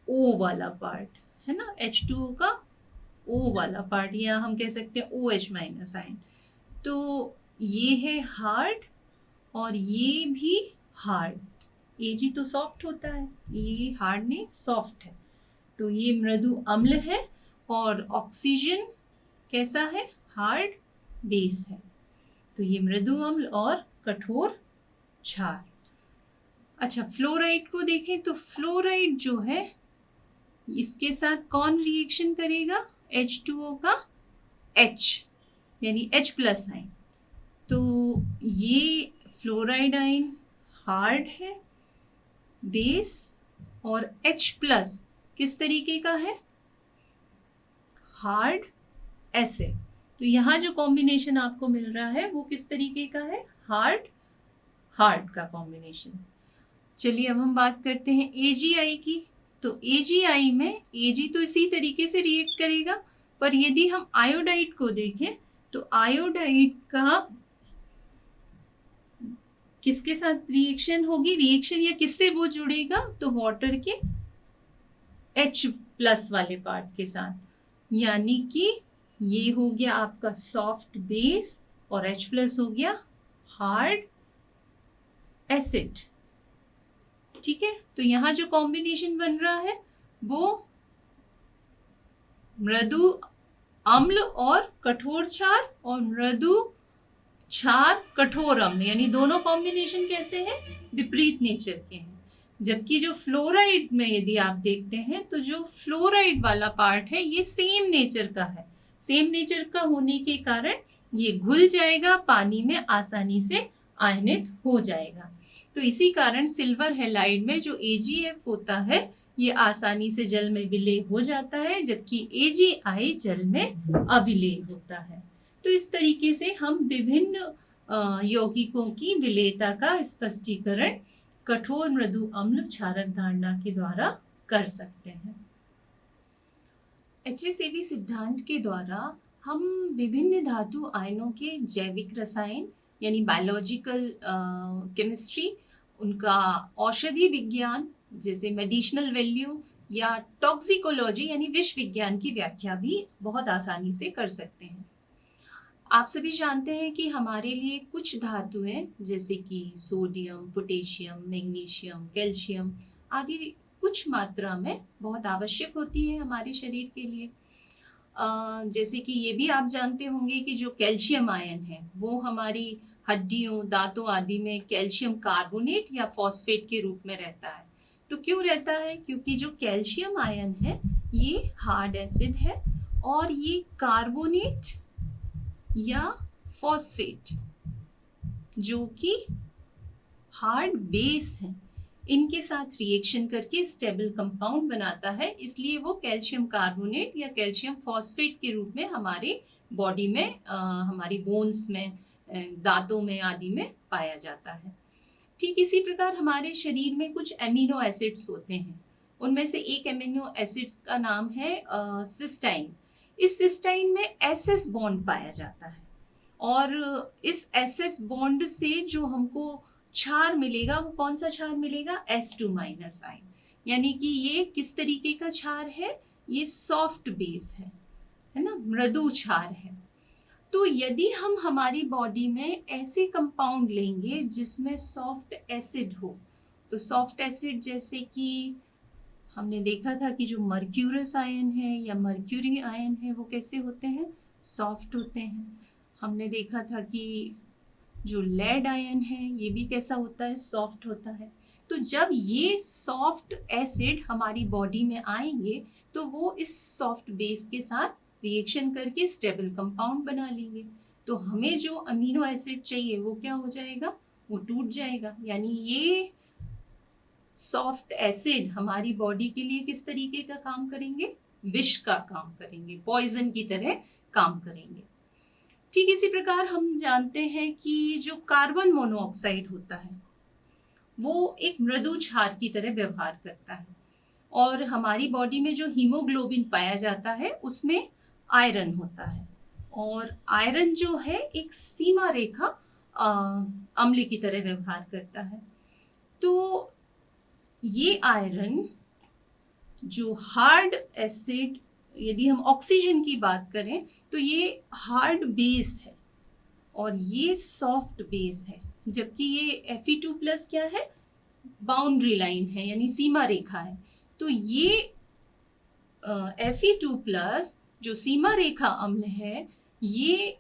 O वाला पार्ट, है ना, H2O का O वाला पार्ट, या हम कह सकते हैं OH माइनस आयन। तो ये है हार्ड और ये भी हार्ड। Ag तो सॉफ्ट होता है, ये हार्ड नहीं सॉफ्ट है, तो ये मृदु अम्ल है, और ऑक्सीजन कैसा है, हार्ड बेस है, तो ये मृदु अम्ल और कठोर क्षार। अच्छा, फ्लोराइड को देखें तो फ्लोराइड जो है इसके साथ कौन रिएक्शन करेगा, H2O का H यानी H प्लस आयन। तो ये फ्लोराइड आयन हार्ड है बेस, और H प्लस किस तरीके का है, हार्ड एसिड। तो यहाँ जो कॉम्बिनेशन आपको मिल रहा है वो किस तरीके का है, हार्ड का कॉम्बिनेशन। चलिए अब हम बात करते हैं AgI की। तो AgI में Ag तो इसी तरीके से रिएक्ट करेगा, पर यदि हम आयोडाइड को देखें तो आयोडाइड का किसके साथ रिएक्शन होगी, रिएक्शन या किससे वो जुड़ेगा, तो वाटर के H प्लस वाले पार्ट के साथ, यानी कि ये हो गया आपका सॉफ्ट बेस और H प्लस हो गया हार्ड एसिड। ठीक है, तो यहाँ जो कॉम्बिनेशन बन रहा है वो मृदु अम्ल और कठोर क्षार, और मृदु क्षार कठोर अम्ल, यानी दोनों कॉम्बिनेशन कैसे हैं, विपरीत नेचर के हैं। जबकि जो फ्लोराइड में यदि आप देखते हैं तो जो फ्लोराइड वाला पार्ट है ये सेम नेचर का है, सेम नेचर का होने के कारण ये घुल जाएगा, पानी में आसानी से आयनित हो जाएगा। तो इसी कारण सिल्वर हैलाइड में जो AgF होता है ये आसानी से जल में विलेय हो जाता है, जबकि AgI जल में अविलेय होता है। तो इस तरीके से हम विभिन्न यौगिकों की विलेयता का स्पष्टीकरण कठोर मृदु अम्ल क्षारक धारणा के द्वारा कर सकते हैं। HSAB सिद्धांत के द्वारा हम विभिन्न धातु आयनों के जैविक रसायन यानी बायोलॉजिकल केमिस्ट्री, उनका औषधि विज्ञान जैसे मेडिसिनल वैल्यू या टॉक्सिकोलॉजी यानी विष विज्ञान की व्याख्या भी बहुत आसानी से कर सकते हैं। आप सभी जानते हैं कि हमारे लिए कुछ धातुएं जैसे कि सोडियम, पोटेशियम, मैग्नीशियम, कैल्शियम आदि कुछ मात्रा में बहुत आवश्यक होती है हमारे शरीर के लिए। जैसे कि ये भी आप जानते होंगे कि जो कैल्शियम आयन है वो हमारी हड्डियों, दांतों आदि में कैल्शियम कार्बोनेट या फॉस्फेट के रूप में रहता है। तो क्यों रहता है? क्योंकि जो कैल्शियम आयन है ये हार्ड एसिड है और ये कार्बोनेट या फॉस्फेट जो कि हार्ड बेस है, इनके साथ रिएक्शन करके स्टेबल कंपाउंड बनाता है, इसलिए वो कैल्शियम कार्बोनेट या कैल्शियम फॉस्फेट के रूप में हमारे बॉडी में हमारी बोन्स में, दांतों में आदि में पाया जाता है। ठीक इसी प्रकार हमारे शरीर में कुछ एमिनो एसिड्स होते हैं। उनमें से एक एमिनो एसिड्स का नाम है सिस्टाइन। इस सिस्टाइन में एसएस बॉन्ड पाया जाता है और इस एसएस बॉन्ड से जो हमको क्षार मिलेगा वो कौन सा क्षार मिलेगा? S2 minus ion. यानी कि ये किस तरीके का क्षार है? ये सॉफ्ट बेस है ना, मृदु क्षार है। तो यदि हम हमारी बॉडी में ऐसे कंपाउंड लेंगे जिसमें सॉफ्ट एसिड हो, तो सॉफ्ट एसिड जैसे कि हमने देखा था कि जो मर्क्यूरस आयन है या मर्क्यूरी आयन है वो कैसे होते हैं? सॉफ्ट होते हैं। हमने देखा था कि जो लेड आयन है ये भी कैसा होता है? सॉफ्ट होता है। तो जब ये सॉफ्ट एसिड हमारी बॉडी में आएंगे तो वो इस सॉफ्ट बेस के साथ रिएक्शन करके स्टेबल कंपाउंड बना लेंगे। तो हमें जो अमीनो एसिड चाहिए वो क्या हो जाएगा? वो टूट जाएगा। यानी ये सॉफ्ट एसिड हमारी बॉडी के लिए किस तरीके का काम करेंगे? विष का काम करेंगे, पॉइजन की तरह काम करेंगे। ठीक इसी प्रकार हम जानते हैं कि जो कार्बन मोनोऑक्साइड होता है वो एक मृदु क्षार की तरह व्यवहार करता है और हमारी बॉडी में जो हीमोग्लोबिन पाया जाता है उसमें आयरन होता है और आयरन जो है एक सीमा रेखा अम्ल की तरह व्यवहार करता है। तो ये आयरन जो हार्ड एसिड, यदि हम ऑक्सीजन की बात करें तो ये हार्ड बेस है और ये सॉफ्ट बेस है, जबकि ये Fe2+ क्या है? बाउंड्री लाइन है यानी सीमा रेखा है। तो ये Fe2+ जो सीमा रेखा अम्ल है ये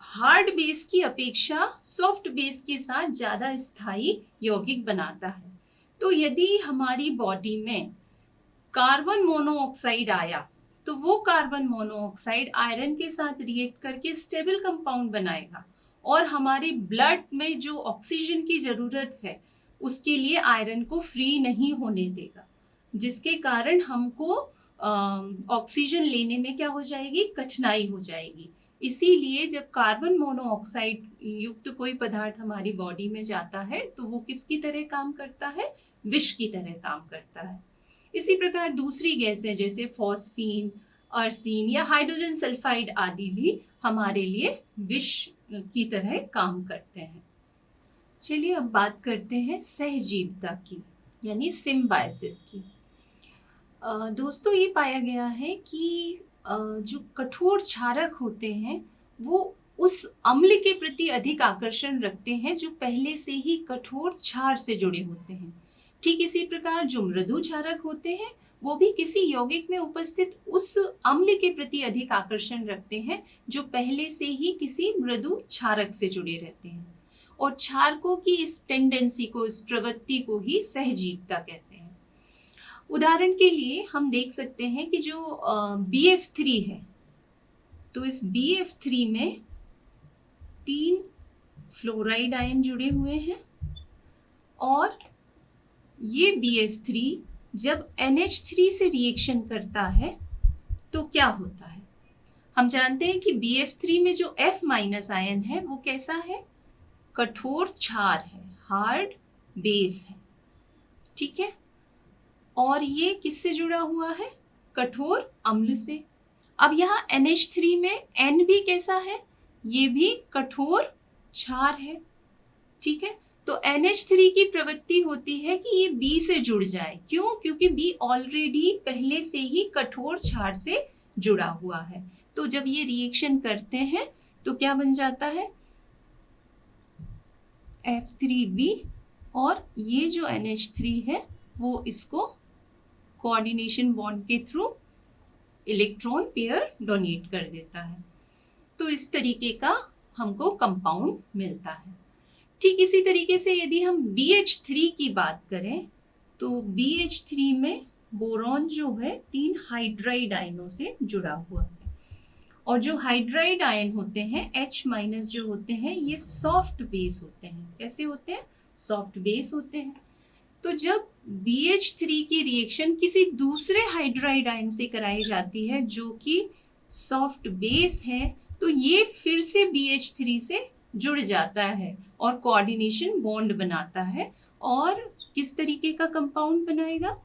हार्ड बेस की अपेक्षा सॉफ्ट बेस के साथ ज़्यादा स्थायी यौगिक बनाता है। तो यदि हमारी बॉडी में कार्बन मोनोऑक्साइड आया तो वो कार्बन मोनोऑक्साइड आयरन के साथ रिएक्ट करके स्टेबल कंपाउंड बनाएगा और हमारे ब्लड में जो ऑक्सीजन की ज़रूरत है उसके लिए आयरन को फ्री नहीं होने देगा, जिसके कारण हमको ऑक्सीजन लेने में क्या हो जाएगी? कठिनाई हो जाएगी। इसीलिए जब कार्बन मोनोऑक्साइड युक्त कोई पदार्थ हमारी बॉडी में जाता है तो वो किसकी तरह काम करता है? विष की तरह काम करता है। इसी प्रकार दूसरी गैसें जैसे फॉस्फीन, अर्सीन या हाइड्रोजन सल्फाइड आदि भी हमारे लिए विष की तरह काम करते हैं। चलिए अब बात करते हैं सहजीवता की यानी सिम्बायोसिस की। दोस्तों ये पाया गया है कि जो कठोर क्षारक होते हैं वो उस अम्ल के प्रति अधिक आकर्षण रखते हैं जो पहले से ही कठोर क्षार से जुड़े होते हैं। ठीक इसी प्रकार जो मृदु क्षारक होते हैं वो भी किसी यौगिक में उपस्थित उस अम्ल के प्रति अधिक आकर्षण रखते हैं जो पहले से ही किसी मृदु क्षारक से जुड़े रहते हैं। और क्षारकों की इस टेंडेंसी को, इस प्रवृत्ति को ही सहजीवता कहते हैं। उदाहरण के लिए हम देख सकते हैं कि जो BF3 है तो इस BF3 में 3 फ्लोराइड आयन जुड़े हुए हैं और ये BF3 जब NH3 से रिएक्शन करता है तो क्या होता है? हम जानते हैं कि BF3 में जो F- आयन है वो कैसा है? कठोर क्षार है, हार्ड बेस है। ठीक है, और ये किससे जुड़ा हुआ है? कठोर अम्ल से। अब यहाँ NH3 में N भी कैसा है? ये भी कठोर क्षार है। ठीक है, तो NH3 की प्रवृत्ति होती है कि ये B से जुड़ जाए। क्यों? क्योंकि B ऑलरेडी पहले से ही कठोर क्षार से जुड़ा हुआ है। तो जब ये रिएक्शन करते हैं तो क्या बन जाता है? F3B, और ये जो NH3 है वो इसको कोऑर्डिनेशन बॉन्ड के थ्रू इलेक्ट्रॉन पेयर डोनेट कर देता है। तो इस तरीके का हमको कंपाउंड मिलता है। ठीक इसी तरीके से यदि हम BH3 की बात करें तो BH3 में बोरॉन जो है 3 हाइड्राइड आयनों से जुड़ा हुआ है, और जो हाइड्राइड आयन होते हैं H- जो होते हैं ये सॉफ्ट बेस होते हैं। कैसे होते हैं? सॉफ्ट बेस होते हैं। तो जब BH3 की रिएक्शन किसी दूसरे हाइड्राइड आयन से कराई जाती है जो कि सॉफ्ट बेस है, तो ये फिर से BH3 से जुड़ जाता है और कोऑर्डिनेशन बॉन्ड बनाता है, और किस तरीके का कंपाउंड बनाएगा?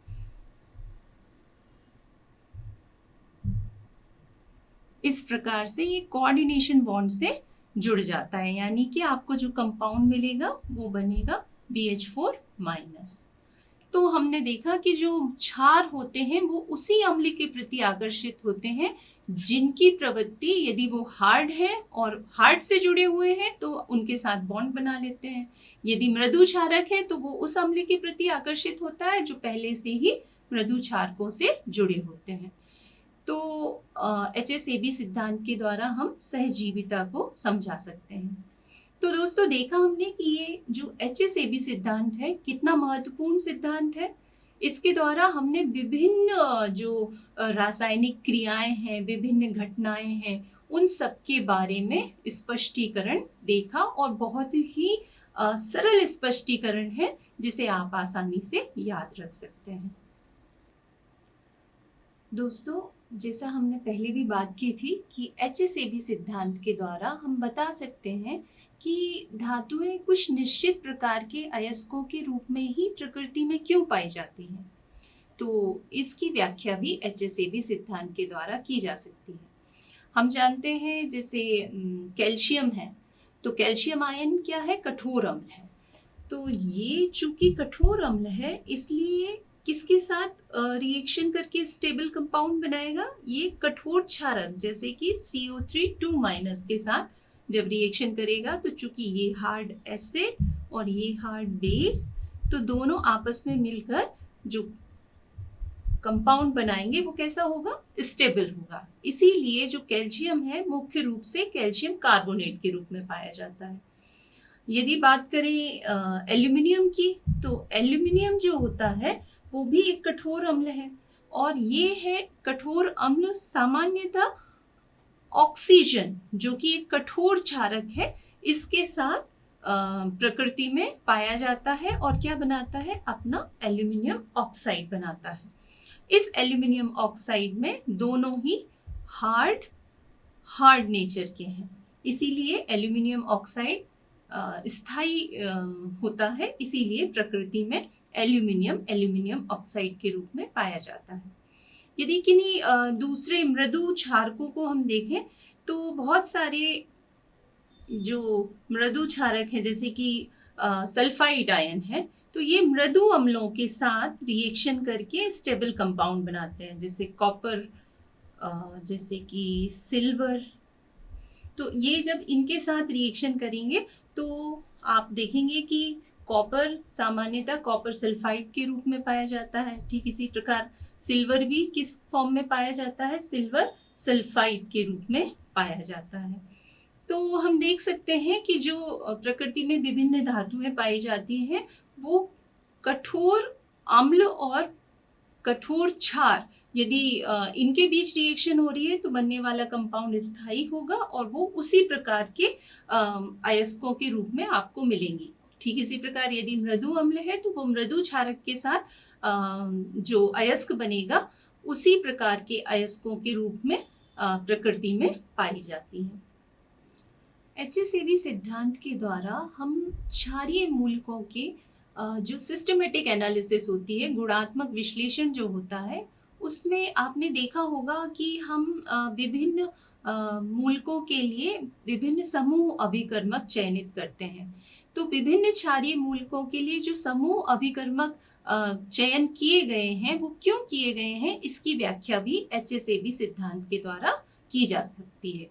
इस प्रकार से ये कोऑर्डिनेशन बॉन्ड से जुड़ जाता है, यानी कि आपको जो कंपाउंड मिलेगा वो बनेगा BH4-। तो हमने देखा कि जो क्षार होते हैं वो उसी अम्ल के प्रति आकर्षित होते हैं जिनकी प्रवृत्ति, यदि वो हार्ड है और हार्ड से जुड़े हुए हैं तो उनके साथ बॉन्ड बना लेते हैं। यदि मृदु क्षारक है तो वो उस अम्ल के प्रति आकर्षित होता है जो पहले से ही मृदु क्षारकों से जुड़े होते हैं। तो HSAB सिद्धांत के द्वारा हम सहजीविता को समझा सकते हैं। तो दोस्तों देखा हमने कि ये जो HSAB सिद्धांत है कितना महत्वपूर्ण सिद्धांत है। इसके द्वारा हमने विभिन्न जो रासायनिक क्रियाएं हैं, विभिन्न घटनाएं हैं, उन सब के बारे में स्पष्टीकरण देखा, और बहुत ही सरल स्पष्टीकरण है जिसे आप आसानी से याद रख सकते हैं। दोस्तों जैसा हमने पहले भी बात की थी कि HSAB सिद्धांत के द्वारा हम बता सकते हैं कि धातुएं कुछ निश्चित प्रकार के अयस्कों के रूप में ही प्रकृति में क्यों पाई जाती हैं। तो इसकी व्याख्या भी HSAB सिद्धांत के द्वारा की जा सकती है। हम जानते हैं जैसे कैल्शियम है, तो कैल्शियम आयन क्या है? कठोर अम्ल है। तो ये चूंकि कठोर अम्ल है इसलिए किसके साथ रिएक्शन करके स्टेबल कंपाउंड बनाएगा? ये कठोर क्षारक जैसे कि CO3 के साथ जब रिएक्शन करेगा, तो चूंकि ये हार्ड एसिड और ये हार्ड बेस, तो दोनों आपस में मिलकर जो कंपाउंड बनाएंगे वो कैसा होगा? स्टेबल होगा। इसीलिए जो कैल्शियम है मुख्य रूप से कैल्शियम कार्बोनेट के रूप में पाया जाता है। यदि बात करें एल्यूमिनियम की, तो एल्यूमिनियम जो होता है वो भी एक कठोर अम्ल है, और ये है कठोर अम्ल सामान्यतः ऑक्सीजन जो कि एक कठोर क्षारक है इसके साथ प्रकृति में पाया जाता है, और क्या बनाता है? अपना एल्यूमिनियम ऑक्साइड बनाता है। इस एल्यूमिनियम ऑक्साइड में दोनों ही हार्ड नेचर के हैं, इसीलिए एल्यूमिनियम ऑक्साइड स्थायी होता है, इसीलिए प्रकृति में एल्यूमिनियम ऑक्साइड के रूप में पाया जाता है। यदि किन्हीं दूसरे मृदु क्षारकों को हम देखें तो बहुत सारे जो मृदु क्षारक हैं जैसे कि सल्फाइड आयन है, तो ये मृदु अम्लों के साथ रिएक्शन करके स्टेबल कंपाउंड बनाते हैं, जैसे कॉपर, जैसे कि सिल्वर। तो ये जब इनके साथ रिएक्शन करेंगे तो आप देखेंगे कि कॉपर सामान्यतः कॉपर सल्फाइड के रूप में पाया जाता है। ठीक इसी प्रकार सिल्वर भी किस फॉर्म में पाया जाता है? सिल्वर सल्फाइड के रूप में पाया जाता है। तो हम देख सकते हैं कि जो प्रकृति में विभिन्न धातुएं पाई जाती हैं वो कठोर अम्ल और कठोर क्षार, यदि इनके बीच रिएक्शन हो रही है तो बनने वाला कंपाउंड स्थायी होगा और वो उसी प्रकार के अयस्कों के रूप में आपको मिलेंगी। ठीक इसी प्रकार यदि मृदु अम्ल है तो वो मृदु क्षारक के साथ जो अयस्क बनेगा उसी प्रकार के अयस्कों के रूप में प्रकृति में पाई जाती है। HSAB सिद्धांत के द्वारा हम क्षारीय मूलकों के जो सिस्टमेटिक एनालिसिस होती है, गुणात्मक विश्लेषण जो होता है, उसमें आपने देखा होगा कि हम विभिन्न मूलकों के लिए विभिन्न समूह अभिकर्मक चयनित करते हैं। तो विभिन्न क्षारीय मूलकों के लिए जो समूह अभिकर्मक चयन किए गए हैं वो क्यों किए गए हैं, इसकी व्याख्या भी HSAB सिद्धांत के द्वारा की जा सकती है।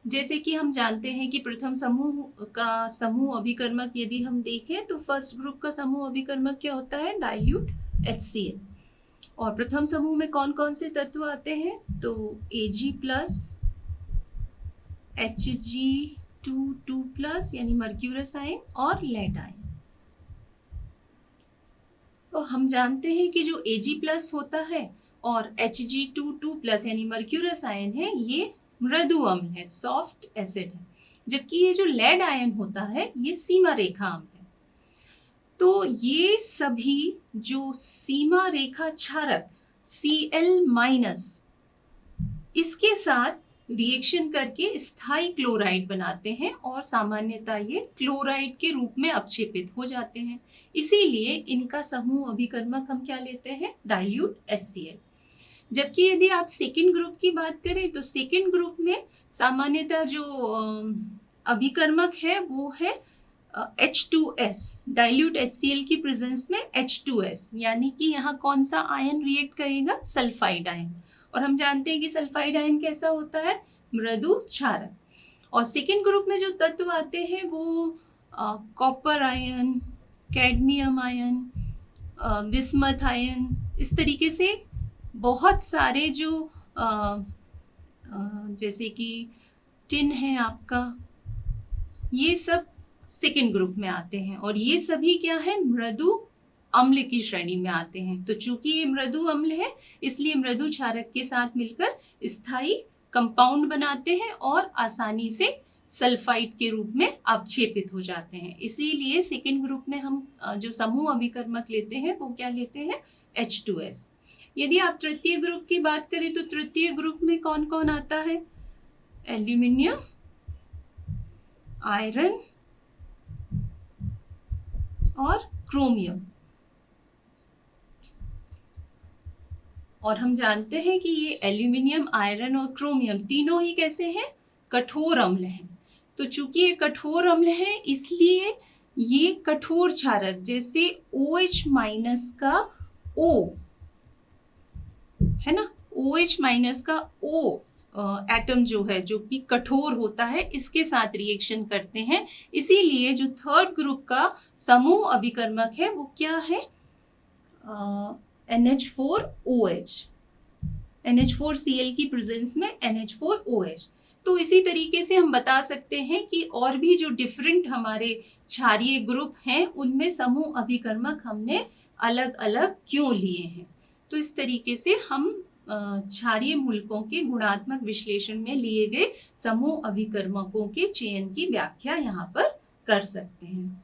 जैसे कि हम जानते हैं कि प्रथम समूह का समूह अभिकर्मक यदि हम देखें तो फर्स्ट ग्रुप का समूह अभिकर्मक क्या होता है, डाइल्यूट HCl। और प्रथम समूह में कौन कौन से तत्व आते हैं, तो Ag प्लस, Hg2 यानी मर्क्यूरस आयन और लेड आयन। तो हम जानते हैं कि जो Ag+ होता है और Hg2 यानी मर्क्यूरस आयन है, ये मृदु अम्ल है, सॉफ्ट एसिड है, जबकि ये जो लेड आयन होता है ये सीमा रेखा अम्ल है। तो ये सभी जो सीमा रेखा क्षारक Cl- इसके साथ रिएक्शन करके स्थायी क्लोराइड बनाते हैं और सामान्यतः ये क्लोराइड के रूप में अपक्षेपित हो जाते हैं। इसीलिए इनका समूह अभिकर्मक हम क्या लेते हैं, डाइल्यूट HCl। जबकि यदि आप सेकेंड ग्रुप की बात करें तो सेकेंड ग्रुप में सामान्यतः जो अभिकर्मक है वो है H2S, डाइल्यूट HCl की प्रेजेंस में H2S, यानी कि यहाँ कौन सा आयन रिएक्ट करेगा, सल्फाइड आयन। और हम जानते हैं कि सल्फाइड आयन कैसा होता है, मृदु क्षारक। और सेकेंड ग्रुप में जो तत्व आते हैं वो copper ion, cadmium ion, bismuth ion, इस तरीके से बहुत सारे जो जैसे कि टिन है आपका, ये सब सेकेंड ग्रुप में आते हैं और ये सभी क्या है, मृदु अम्ल की श्रेणी में आते हैं। तो चूंकि ये मृदु अम्ल है इसलिए मृदु क्षारक के साथ मिलकर स्थायी कंपाउंड बनाते हैं और आसानी से सल्फाइड के रूप में अपक्षेपित हो जाते हैं। इसीलिए सेकेंड ग्रुप में हम जो समूह अभिकर्मक लेते हैं वो क्या लेते हैं, H2S। यदि आप तृतीय ग्रुप की बात करें तो तृतीय ग्रुप में कौन कौन आता है, एल्यूमिनियम, आयरन और क्रोमियम। और हम जानते हैं कि ये एल्यूमिनियम, आयरन और क्रोमियम तीनों ही कैसे हैं, कठोर अम्ल हैं। तो चूंकि ये कठोर अम्ल है इसलिए ये कठोर क्षारक, जैसे OH- का O है ना, OH- का O एटम जो है जो कि कठोर होता है, इसके साथ रिएक्शन करते हैं। इसीलिए जो थर्ड ग्रुप का समूह अभिकर्मक है वो क्या है, NH4OH, NH4Cl की प्रेजेंस में NH4OH। तो इसी तरीके से हम बता सकते हैं कि और भी जो डिफरेंट हमारे क्षारीय ग्रुप हैं उनमें समूह अभिकर्मक हमने अलग अलग क्यों लिए हैं। तो इस तरीके से हम क्षारीय मूलकों के गुणात्मक विश्लेषण में लिए गए समूह अभिकर्मकों के चयन की व्याख्या यहाँ पर कर सकते हैं।